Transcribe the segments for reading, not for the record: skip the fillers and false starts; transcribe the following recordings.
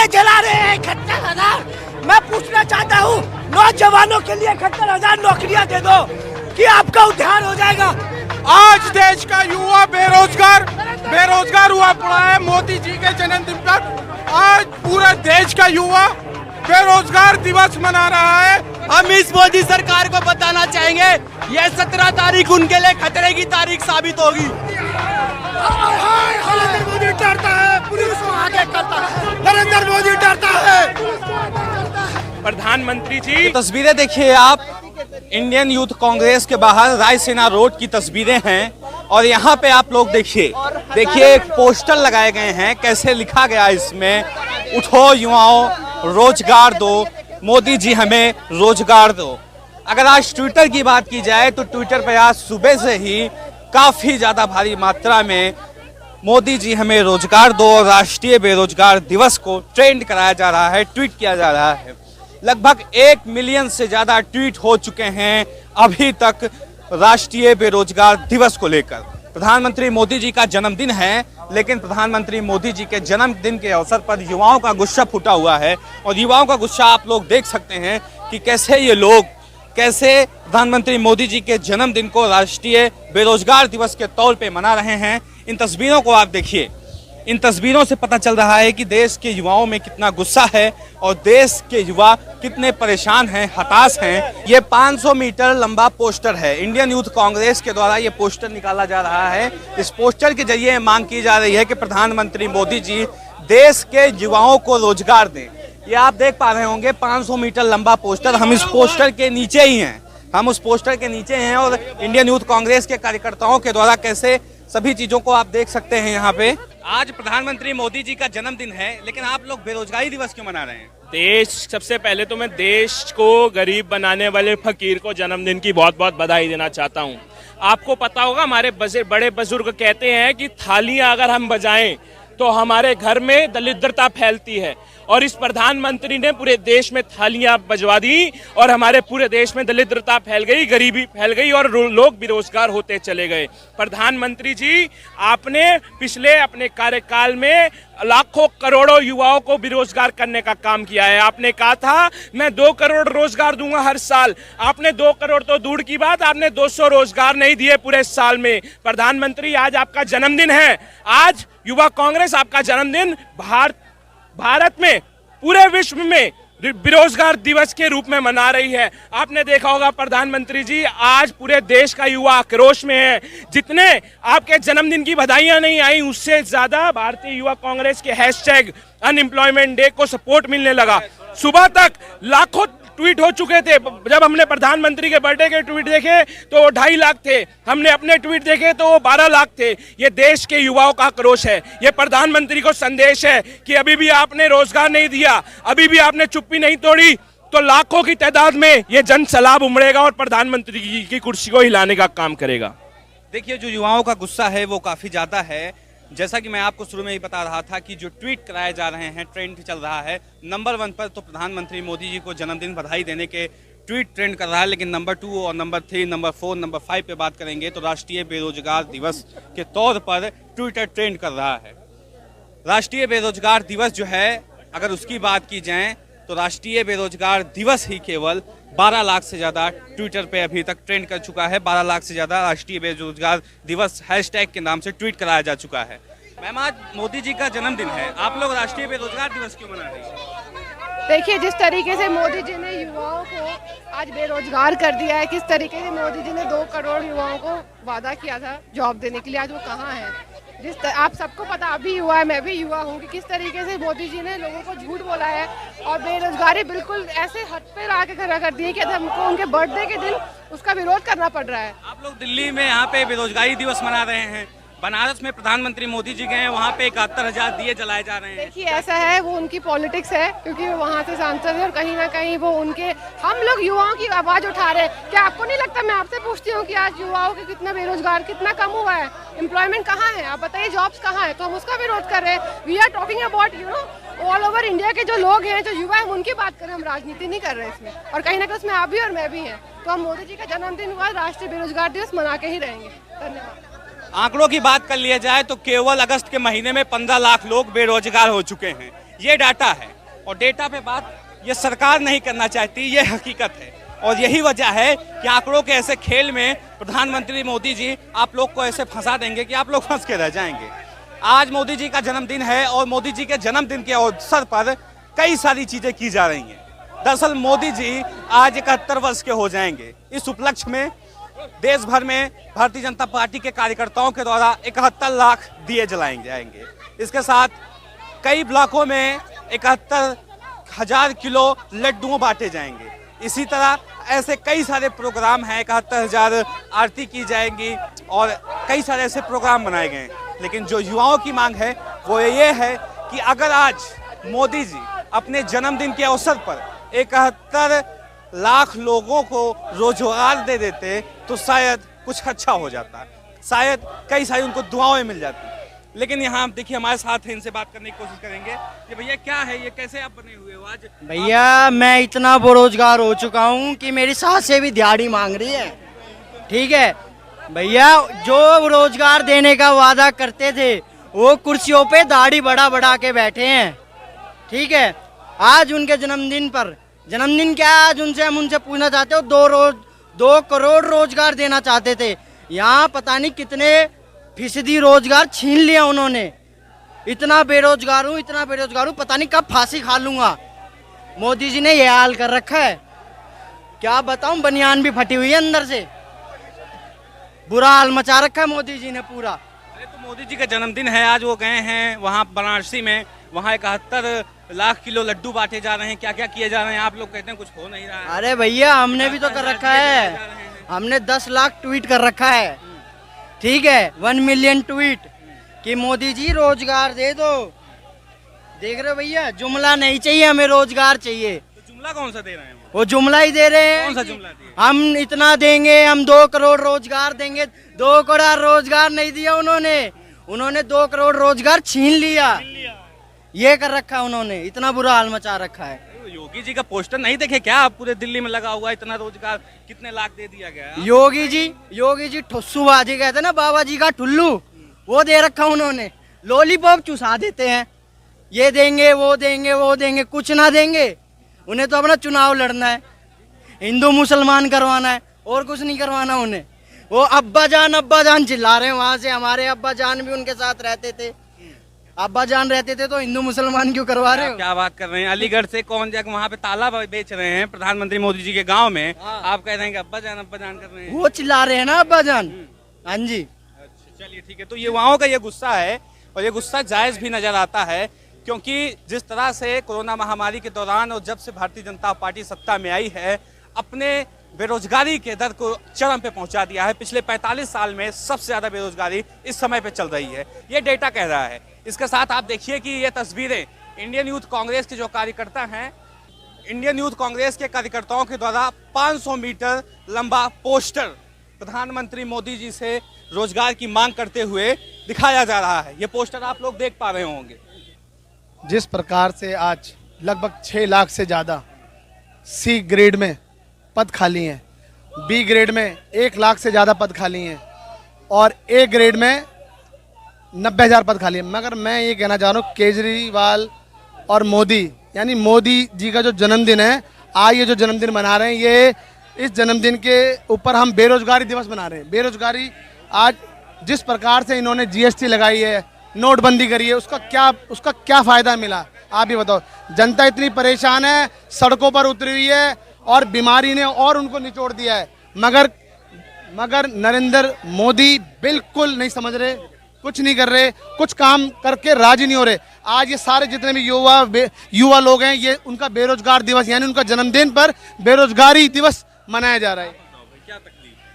दिए जला रहे हैं 71,000। मैं पूछना चाहता हूँ, नौजवानों के लिए 71,000 नौकरियां दे दो कि आपका उद्धार हो जाएगा। आज देश का युवा बेरोजगार हुआ पड़ा है। मोदी जी के जन्मदिन पर आज पूरे देश का युवा बेरोजगार दिवस मना रहा है। हम इस मोदी सरकार को बताना चाहेंगे, ये 17 तारीख उनके लिए खतरे की तारीख साबित होगी। नरेंद्र मोदी डरता है, पुलिस को आगे करता है। नरेंद्र मोदी डरता है। प्रधानमंत्री जी, तस्वीरें देखिए आप, इंडियन यूथ कांग्रेस के बाहर रायसेना रोड की तस्वीरें हैं और यहाँ पे आप लोग देखिए एक पोस्टर लगाए गए हैं। कैसे लिखा गया इसमें, उठो युवाओं रोजगार दो, मोदी जी हमें रोजगार दो। अगर आज ट्विटर की बात की जाए तो ट्विटर पर आज सुबह से ही काफी ज्यादा भारी मात्रा में मोदी जी हमें रोजगार दो और राष्ट्रीय बेरोजगार दिवस को ट्रेंड कराया जा रहा है, ट्वीट किया जा रहा है। लगभग 1 मिलियन से ज्यादा ट्वीट हो चुके हैं अभी तक राष्ट्रीय बेरोजगार दिवस को लेकर। प्रधानमंत्री मोदी जी का जन्मदिन है, लेकिन प्रधानमंत्री मोदी जी के जन्मदिन के अवसर पर युवाओं का गुस्सा फूटा हुआ है और युवाओं का गुस्सा आप लोग देख सकते हैं कि कैसे ये लोग प्रधानमंत्री मोदी जी के जन्मदिन को राष्ट्रीय बेरोजगार दिवस के तौर पे मना रहे हैं। इन तस्वीरों को आप देखिए, इन तस्वीरों से पता चल रहा है कि देश के युवाओं में कितना गुस्सा है और देश के युवा कितने परेशान हैं, हताश हैं। ये 500 मीटर लंबा पोस्टर है, इंडियन यूथ कांग्रेस के द्वारा ये पोस्टर निकाला जा रहा है। इस पोस्टर के जरिए मांग की जा रही है कि प्रधानमंत्री मोदी जी देश के युवाओं को रोजगार दें। ये आप देख पा रहे होंगे 500 मीटर लंबा पोस्टर, हम इस पोस्टर के नीचे ही हैं, हम उस पोस्टर के नीचे हैं और इंडियन यूथ कांग्रेस के कार्यकर्ताओं के द्वारा कैसे सभी चीजों को आप देख सकते हैं। यहाँ पे आज प्रधानमंत्री मोदी जी का जन्मदिन है, लेकिन आप लोग बेरोजगारी दिवस क्यों मना रहे हैं? सबसे पहले तो मैं देश को गरीब बनाने वाले फकीर को जन्मदिन की बहुत बहुत बधाई देना चाहता हूँ। आपको पता होगा, हमारे बड़े बुजुर्ग कहते हैं कि थालियां अगर हम बजाएं तो हमारे घर में दरिद्रता फैलती है, और इस प्रधानमंत्री ने पूरे देश में थालियां बजवा दी और हमारे पूरे देश में दरिद्रता फैल गई, गरीबी फैल गई और लोग बेरोजगार होते चले गए। प्रधानमंत्री जी, आपने पिछले अपने कार्यकाल में लाखों करोड़ों युवाओं को बेरोजगार करने का काम किया है। आपने कहा था मैं 2 करोड़ रोजगार दूंगा हर साल। आपने 2 करोड़ तो दूर की बात, आपने 200 रोजगार नहीं दिए पूरे साल में। प्रधानमंत्री, आज आपका जन्मदिन है, आज युवा कांग्रेस आपका जन्मदिन भारत में, पूरे विश्व में बेरोजगार दिवस के रूप में मना रही है। आपने देखा होगा प्रधानमंत्री जी, आज पूरे देश का युवा आक्रोश में है। जितने आपके जन्मदिन की बधाइयां नहीं आई, उससे ज्यादा भारतीय युवा कांग्रेस के हैशटैग अनएम्प्लॉयमेंट डे को सपोर्ट मिलने लगा। सुबह तक लाखों ट्वीट हो चुके थे। जब हमने प्रधानमंत्री के बर्थडे के ट्वीट देखे तो वो 2.5 लाख थे, हमने अपने ट्वीट देखे तो वो 12 लाख थे। ये देश के युवाओं का आक्रोश है। ये प्रधानमंत्री को संदेश है कि अभी भी आपने रोजगार नहीं दिया, अभी भी आपने चुप्पी नहीं तोड़ी, तो लाखों की तादाद में ये जन सैलाब उमड़ेगा और प्रधानमंत्री की कुर्सी को हिलाने का काम करेगा। देखिए, जो युवाओं का गुस्सा है वो काफी ज्यादा है। जैसा कि मैं आपको शुरू में ही बता रहा था कि जो ट्वीट कराए जा रहे हैं, ट्रेंड चल रहा है। नंबर 1 पर तो प्रधानमंत्री मोदी जी को जन्मदिन बधाई देने के ट्वीट ट्रेंड कर रहा है, लेकिन नंबर 2 और नंबर 3, नंबर 4, नंबर 5 पे बात करेंगे तो राष्ट्रीय बेरोजगार दिवस के तौर पर ट्विटर ट्रेंड कर रहा है। राष्ट्रीय बेरोजगार दिवस जो है, अगर उसकी बात की जाए तो राष्ट्रीय बेरोजगार दिवस ही केवल 12 लाख से ज्यादा ट्विटर पे अभी तक ट्रेंड कर चुका है। 12 लाख से ज्यादा राष्ट्रीय बेरोजगार दिवस हैशटैग के नाम से ट्वीट कराया जा चुका है। मैम, आज मोदी जी का जन्मदिन है, आप लोग राष्ट्रीय बेरोजगार दिवस क्यों मना रही हैं? देखिए, जिस तरीके से मोदी जी ने युवाओं को आज बेरोजगार कर दिया है, किस तरीके से मोदी जी ने 2 करोड़ युवाओं को वादा किया था जॉब देने के लिए, आज वो कहाँ है? आप सबको पता, अभी युवा है, मैं भी युवा हूँ, कि किस तरीके से मोदी जी ने लोगों को झूठ बोला है और बेरोजगारी बिल्कुल ऐसे हद पे आके खड़ा कर दी है कि हमको उनके बर्थडे के दिन उसका विरोध करना पड़ रहा है। आप लोग दिल्ली में यहाँ पे बेरोजगारी दिवस मना रहे हैं, बनारस में प्रधानमंत्री मोदी जी गए हैं, वहाँ पे 71,000 दिए जलाए जा रहे हैं। देखिए, ऐसा है, वो उनकी पॉलिटिक्स है, क्योंकि वो वहाँ से सांसद है और कहीं ना कहीं वो उनके, हम लोग युवाओं की आवाज उठा रहे हैं। क्या आपको नहीं लगता, मैं आपसे पूछती हूँ कि आज युवाओं के कितना बेरोजगार कितना कम हुआ है, एम्प्लॉयमेंट कहाँ है, आप बताइए, जॉब्स कहाँ है, तो हम उसका विरोध कर रहे हैं। We are talking about all over India के जो लोग हैं, जो युवा है, उनकी बात करें, हम राजनीति नहीं कर रहे इसमें। और कहीं ना कहीं उसमें आप भी और मैं भी हैं, तो हम मोदी जी का जन्मदिन हुआ, राष्ट्रीय बेरोजगार दिवस मना के ही रहेंगे। धन्यवाद। आंकड़ों की बात कर लिया जाए तो केवल अगस्त के महीने में 15 लाख लोग बेरोजगार हो चुके हैं। ये डाटा है और डेटा पे बात ये सरकार नहीं करना चाहती, ये हकीकत है। और यही वजह है कि आंकड़ों के ऐसे खेल में प्रधानमंत्री मोदी जी आप लोग को ऐसे फंसा देंगे कि आप लोग फंस के रह जाएंगे। आज मोदी जी का जन्मदिन है और मोदी जी के जन्मदिन के अवसर पर कई सारी चीजें की जा रही हैं। दरअसल मोदी जी आज 71 वर्ष के हो जाएंगे। इस उपलक्ष्य में देश भर में भारतीय जनता पार्टी के कार्यकर्ताओं के द्वारा 71 लाख दिए जलाए जाएंगे। इसके साथ कई ब्लॉकों में 71,000 किलो लड्डुओं बांटे जाएंगे। इसी तरह ऐसे कई सारे प्रोग्राम हैं, 71,000 आरती की जाएंगी और कई सारे ऐसे प्रोग्राम बनाए गए हैं। लेकिन जो युवाओं की मांग है वो ये है कि अगर आज मोदी जी अपने जन्मदिन के अवसर पर 71 लाख लोगों को रोजगार दे देते तो शायद कुछ अच्छा हो जाता, शायद कई सारी उनको दुआएं मिल जाती। लेकिन यहाँ देखिए हमारे साथ हैं, इनसे बात करने की कोशिश करेंगे कि भैया क्या है ये, कैसे आप बने हुए हो आज? भैया मैं इतना बेरोजगार हो चुका हूँ कि मेरी सासें भी दिहाड़ी मांग रही है। ठीक है भैया, जो रोजगार देने का वादा करते थे वो कुर्सियों पे दाढ़ी बढ़ा बढ़ा के बैठे हैं। ठीक है, आज उनके जन्मदिन पर, जन्मदिन क्या आज उनसे हम उनसे पूछना चाहते हो, 2 करोड़ रोजगार देना चाहते थे, यहाँ पता नहीं कितने फीसदी रोजगार छीन लिया उन्होंने। इतना बेरोजगार हूँ पता नहीं कब फांसी खा लूंगा। मोदी जी ने ये हाल कर रखा है, क्या बताऊं, बनियान भी फटी हुई है अंदर से, बुरा हाल मचा रखा है मोदी जी ने पूरा। अरे तो मोदी जी का जन्मदिन है आज, वो गए हैं वहाँ वाराणसी में, वहाँ 71 लाख किलो लड्डू बांटे जा रहे हैं। क्या क्या किए जा रहे हैं? आप लोग कहते हैं कुछ हो नहीं रहा है। अरे भैया हमने भी तो कर रखा है, हमने 10 लाख ट्वीट कर रखा है। ठीक है, 1 मिलियन ट्वीट कि मोदी जी रोजगार दे दो। देख रहे हो भैया, जुमला नहीं चाहिए, हमें रोजगार चाहिए। तो जुमला कौन सा दे रहे हैं? वो जुमला ही दे रहे हैं। कौन सा जुमला दिए? हम इतना देंगे, हम 2 करोड़ रोजगार देंगे। 2 करोड़ रोजगार नहीं दिया उन्होंने 2 करोड़ रोजगार छीन लिया। ये कर रखा है उन्होंने, इतना बुरा हाल मचा रखा है। योगी जी का पोस्टर नहीं देखे क्या? पूरे दिल्ली में लगा हुआ, इतना रोजगार कितने लाख दे दिया गया। योगी जी ठुस्सूबाजी कहते ना, बाबा जी का ठुल्लू, वो दे रखा उन्होंने। लॉलीपॉप चुसा देते हैं, ये देंगे वो देंगे, कुछ ना देंगे। उन्हें तो अपना चुनाव लड़ना है, हिंदू मुसलमान करवाना है, और कुछ नहीं करवाना उन्हें। वो अब्बा जान चिल्ला रहे हैं वहां से। हमारे अब्बा जान भी उनके साथ रहते थे, अब्बा जान रहते थे तो हिंदू मुसलमान क्यों करवा रहे हो? क्या बात कर रहे हैं? अलीगढ़ से कौन जाकर वहाँ पे ताला बेच रहे हैं प्रधानमंत्री मोदी जी के गांव में, आप कह रहे हैं कि अब्बा जान कर रहे हैं। वो चिल्ला रहे हैं ना अब्बा जान। हाँ जी, अच्छा चलिए ठीक है। तो युवाओं का ये गुस्सा है और ये गुस्सा जायज भी नजर आता है, क्योंकि जिस तरह से कोरोना महामारी के दौरान और जब से भारतीय जनता पार्टी सत्ता में आई है, अपने बेरोजगारी के दर को चरम पे पहुंचा दिया है। पिछले 45 साल में सबसे ज्यादा बेरोजगारी इस समय पे चल रही है, ये डेटा कह रहा है। इसके साथ आप देखिए कि ये तस्वीरें इंडियन यूथ कांग्रेस के जो कार्यकर्ता हैं, इंडियन यूथ कांग्रेस के कार्यकर्ताओं के द्वारा 500 मीटर लंबा पोस्टर प्रधानमंत्री मोदी जी से रोजगार की मांग करते हुए दिखाया जा रहा है। ये पोस्टर आप लोग देख पा रहे होंगे। जिस प्रकार से आज लगभग 6 लाख से ज़्यादा सी ग्रेड में पद खाली हैं, बी ग्रेड में 1 लाख से ज़्यादा पद खाली हैं और ए ग्रेड में 90,000 पद खाली हैं। मगर मैं ये कहना चाह रहा हूँ, केजरीवाल और मोदी, यानी मोदी जी का जो जन्मदिन है, आज ये जो जन्मदिन मना रहे हैं, ये इस जन्मदिन के ऊपर हम बेरोजगारी दिवस मना रहे हैं। बेरोजगारी आज जिस प्रकार से इन्होंने GST लगाई है, नोटबंदी करी है, उसका क्या फ़ायदा मिला? आप ही बताओ। जनता इतनी परेशान है, सड़कों पर उतरी हुई है और बीमारी ने और उनको निचोड़ दिया है। मगर नरेंद्र मोदी बिल्कुल नहीं समझ रहे, कुछ नहीं कर रहे, कुछ काम करके राजी नहीं हो रहे। आज ये सारे जितने भी युवा लोग हैं, ये उनका बेरोजगार दिवस यानी उनका जन्मदिन पर बेरोजगारी दिवस मनाया जा रहा है।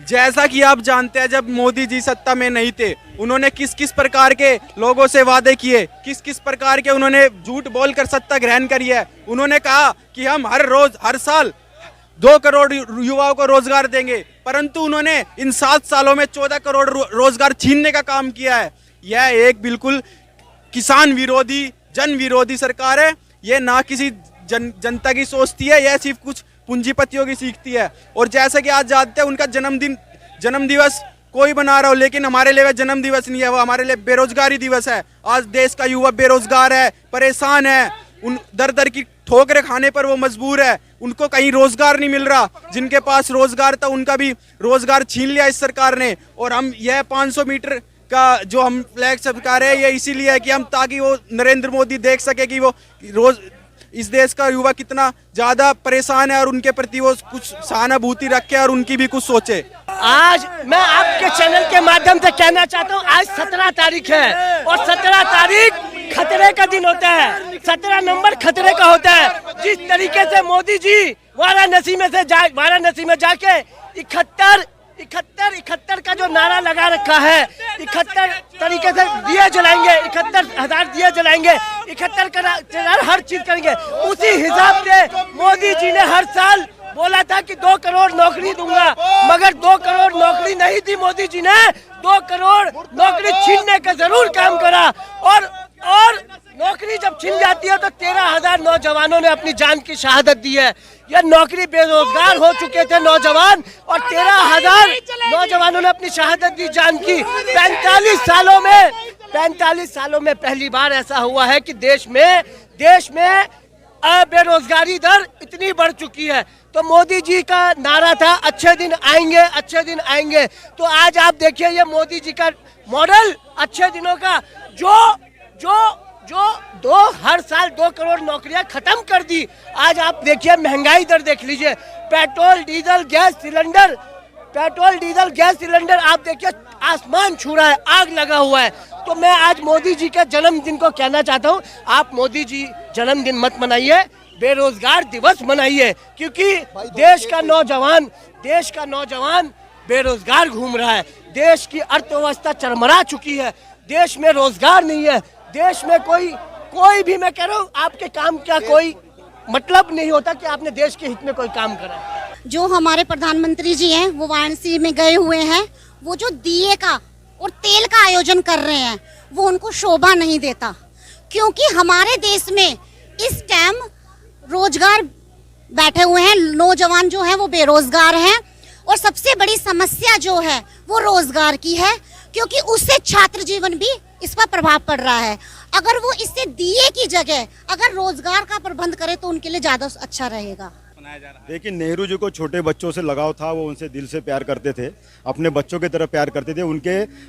जैसा कि आप जानते हैं, जब मोदी जी सत्ता में नहीं थे, उन्होंने किस किस प्रकार के लोगों से वादे किए, किस किस प्रकार के उन्होंने झूठ बोलकर सत्ता ग्रहण करी है। उन्होंने कहा कि हम हर साल 2 करोड़ युवाओं को रोजगार देंगे, परंतु उन्होंने इन 7 सालों में 14 करोड़ रोजगार छीनने का काम किया है। यह एक बिल्कुल किसान विरोधी, जन विरोधी सरकार है। यह ना किसी जनता की सोचती है, यह सिर्फ कुछ पूंजीपतियों की सीखती है। और जैसा कि आज जानते हैं, उनका जन्म दिवस कोई बना रहा हो, लेकिन हमारे लिए जन्म दिवस नहीं है, वो हमारे लिए बेरोजगारी दिवस है। आज देश का युवा बेरोजगार है, परेशान है, उन दर दर की ठोकरें खाने पर वो मजबूर है, उनको कहीं रोजगार नहीं मिल रहा। जिनके पास रोजगार था उनका भी रोजगार छीन लिया इस सरकार ने। और हम यह 500 मीटर का जो हम फ्लैग चमका रहे हैं ये इसीलिए है कि हम ताकि वो नरेंद्र मोदी देख सके कि वो रोज इस देश का युवा कितना ज्यादा परेशान है और उनके प्रति वो कुछ सहानुभूति रखे और उनकी भी कुछ सोचे। आज मैं आपके चैनल के माध्यम से कहना चाहता हूँ, आज 17 तारीख है और 17 तारीख खतरे का दिन होता है, 17 नंबर खतरे का होता है। जिस तरीके से मोदी जी वाराणसी में जाके 71 का जो नारा लगा रखा है, 71 तरीके से दिए जलाएंगे, 71,000 दिए जलाएंगे, 71 हर चीज करेंगे। उसी हिसाब से मोदी जी ने हर साल बोला था कि 2 करोड़ नौकरी दूंगा, मगर 2 करोड़ नौकरी नहीं दी मोदी जी ने। 2 करोड़ नौकरी छीनने का जरूर काम करा और नौकरी जब छिन जाती है तो 13,000 नौजवानों ने अपनी जान की शहादत दी है। यह नौकरी बेरोजगार हो चुके थे नौजवान और 13,000 नौजवानों ने अपनी शहादत दी जान की। 45 सालों में पहली बार ऐसा हुआ है कि देश में बेरोजगारी दर इतनी बढ़ चुकी है। तो मोदी जी का नारा था अच्छे दिन आएंगे। तो आज आप देखिए ये मोदी जी का मॉडल अच्छे दिनों का जो हर साल 2 करोड़ नौकरियां खत्म कर दी। आज आप देखिए महंगाई दर देख लीजिए, पेट्रोल डीजल गैस सिलेंडर आप देखिए आसमान छू रहा है, आग लगा हुआ है। तो मैं आज मोदी जी के जन्मदिन को कहना चाहता हूँ, आप मोदी जी जन्मदिन मत मनाइए, बेरोजगार दिवस मनाइए, क्योंकि देश का नौजवान बेरोजगार घूम रहा है। देश की अर्थव्यवस्था चरमरा चुकी है, देश में रोजगार नहीं है, देश में कोई भी, मैं कह रहा हूँ आपके काम का कोई मतलब नहीं होता कि आपने देश के हित में कोई काम करा। जो हमारे प्रधानमंत्री जी हैं वो वाराणसी में गए हुए हैं, वो जो दिए का और तेल का आयोजन कर रहे हैं वो उनको शोभा नहीं देता, क्योंकि हमारे देश में इस टाइम रोजगार बैठे हुए हैं, नौजवान जो हैं वो बेरोजगार हैं और सबसे बड़ी समस्या जो है वो रोजगार की है, क्योंकि उससे छात्र जीवन भी इस पर प्रभाव पड़ रहा है। अगर वो इससे दिए की जगह अगर रोजगार का प्रबंध करे तो उनके लिए ज्यादा अच्छा रहेगा। देखिए, नेहरू जी को छोटे बच्चों से लगाव था, वो उनसे दिल से प्यार करते थे, अपने बच्चों की तरह प्यार करते थे।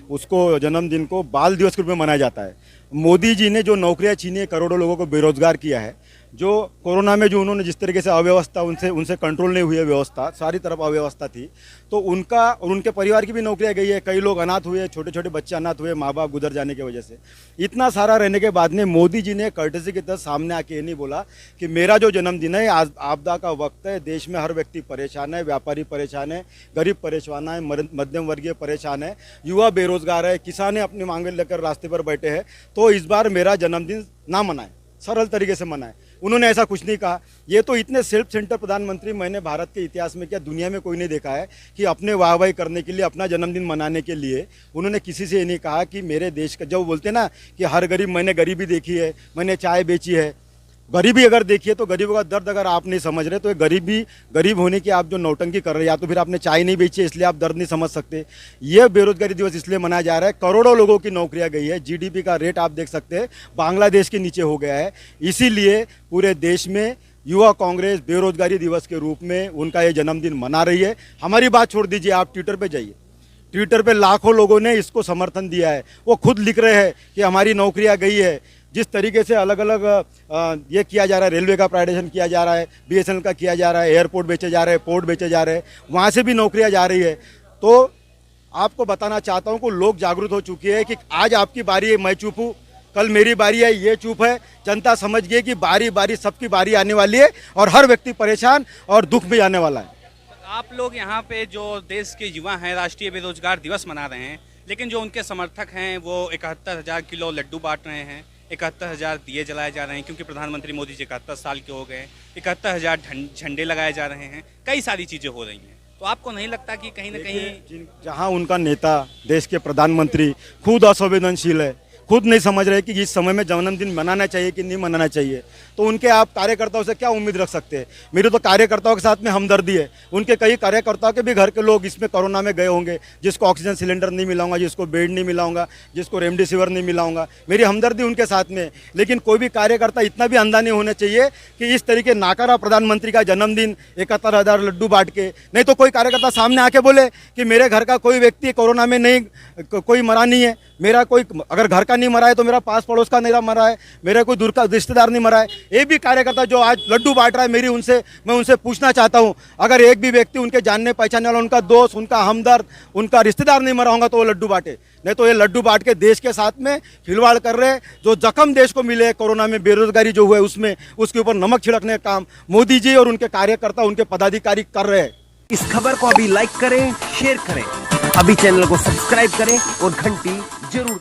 उसको जन्मदिन को बाल दिवस के रूप में मनाया जाता है। मोदी जी ने जो नौकरियां छीनी है, करोड़ों लोगों को बेरोजगार किया है, जो कोरोना में जो उन्होंने जिस तरीके से अव्यवस्था उनसे कंट्रोल नहीं हुई है, व्यवस्था सारी तरफ अव्यवस्था थी, तो उनका और उनके परिवार की भी नौकरियां गई है। कई लोग अनाथ हुए, छोटे छोटे बच्चे अनाथ हुए, माँ बाप गुजर जाने की वजह से। इतना सारा रहने के बाद में मोदी जी ने कर्टसी के तहत सामने आके ये नहीं बोला कि मेरा जो जन्मदिन है आज आपदा का वक्त है, देश में हर व्यक्ति परेशान है, व्यापारी परेशान है, गरीब परेशान है, मध्यम वर्गीय परेशान है, युवा बेरोजगार है, किसान अपनी मांगे लेकर रास्ते पर बैठे हैं, तो इस बार मेरा जन्मदिन ना मनाएं, सरल तरीके से मनाएं। उन्होंने ऐसा कुछ नहीं कहा। ये तो इतने सेल्फ सेंटर प्रधानमंत्री मैंने भारत के इतिहास में, क्या दुनिया में कोई नहीं देखा है कि अपने वाहवाही करने के लिए, अपना जन्मदिन मनाने के लिए उन्होंने किसी से ये नहीं कहा कि मेरे देश का, जब बोलते ना कि हर गरीब, मैंने गरीबी देखी है, मैंने चाय बेची है। गरीबी अगर देखिए तो गरीबों का दर्द अगर आप नहीं समझ रहे तो गरीब होने की आप जो नौटंकी कर रहे हैं, या तो फिर आपने चाय नहीं बेची है इसलिए आप दर्द नहीं समझ सकते। ये बेरोजगारी दिवस इसलिए मनाया जा रहा है, करोड़ों लोगों की नौकरियां गई है, जीडीपी का रेट आप देख सकते हैं बांग्लादेश के नीचे हो गया है। इसीलिए पूरे देश में युवा कांग्रेस बेरोजगारी दिवस के रूप में उनका ये जन्मदिन मना रही है। हमारी बात छोड़ दीजिए, आप ट्विटर पर जाइए, ट्विटर पर लाखों लोगों ने इसको समर्थन दिया है। वो खुद लिख रहे हैं कि हमारी नौकरियां गई है। जिस तरीके से अलग अलग ये किया जा रहा है, रेलवे का प्राइवेटाइजेशन किया जा रहा है, बीएसएनएल का किया जा रहा है, एयरपोर्ट बेचे जा रहे हैं, पोर्ट बेचे जा रहे हैं, वहाँ से भी नौकरियाँ जा रही है। तो आपको बताना चाहता हूँ कि लोग जागरूक हो चुके हैं कि आज आपकी बारी है, मैं चुप हूँ, कल मेरी बारी है, ये चुप है। जनता समझ गई कि बारी बारी सबकी बारी आने वाली है और हर व्यक्ति परेशान और दुख भी आने वाला है। आप लोग यहाँ पे जो देश के युवा हैं राष्ट्रीय बेरोजगार दिवस मना रहे हैं, लेकिन जो उनके समर्थक हैं वो 71,000 किलो लड्डू बांट रहे हैं, 71,000 दिए जलाए जा रहे हैं, क्योंकि प्रधानमंत्री मोदी जी 71 साल के हो गए, 71,000 झंडे लगाए जा रहे हैं, कई सारी चीज़ें हो रही हैं। तो आपको नहीं लगता कि कहीं ना कहीं जहां उनका नेता, देश के प्रधानमंत्री खुद असंवेदनशील है, खुद नहीं समझ रहे कि इस समय में जन्मदिन मनाना चाहिए कि नहीं मनाना चाहिए। तो उनके आप कार्यकर्ताओं से क्या उम्मीद रख सकते हैं? मेरी तो कार्यकर्ताओं के साथ में हमदर्दी है। उनके कई कार्यकर्ताओं के भी घर के लोग इसमें कोरोना में गए होंगे, जिसको ऑक्सीजन सिलेंडर नहीं मिला होगा, जिसको बेड नहीं मिला होगा, जिसको रेमडेसिविर नहीं मिला होगा। मेरी हमदर्दी उनके साथ में। लेकिन कोई भी कार्यकर्ता इतना भी अंधा नहीं होना चाहिए कि इस तरीके नाकारा प्रधानमंत्री का जन्मदिन 71,000 लड्डू बांट के। नहीं तो कोई कार्यकर्ता सामने आके बोले कि मेरे घर का कोई व्यक्ति कोरोना में नहीं, कोई मरा नहीं है, मेरा कोई अगर घर का नहीं मरा है तो मेरा पास पड़ोस का नहीं मरा है, मेरा कोई दूर का रिश्तेदार नहीं मरा है। ये भी कार्यकर्ता जो आज लड्डू बांट रहा है, मैं उनसे पूछना चाहता हूं, अगर एक भी व्यक्ति उनके जानने पहचानने वाला, उनका दोस्त, उनका हमदर्द, उनका रिश्तेदार नहीं मरा होगा तो वो लड्डू बांटे। नहीं तो ये लड्डू बांट के देश के साथ में खिलवाड़ कर रहे हैं। जो जख्म देश को मिले कोरोना में, बेरोजगारी जो हुआ है उसमें, उसके ऊपर नमक छिड़कने का काम मोदी जी और उनके कार्यकर्ता, उनके पदाधिकारी कर रहे हैं। इस खबर को अभी लाइक करें, शेयर करें, अभी चैनल को सब्सक्राइब करें और घंटी जरूर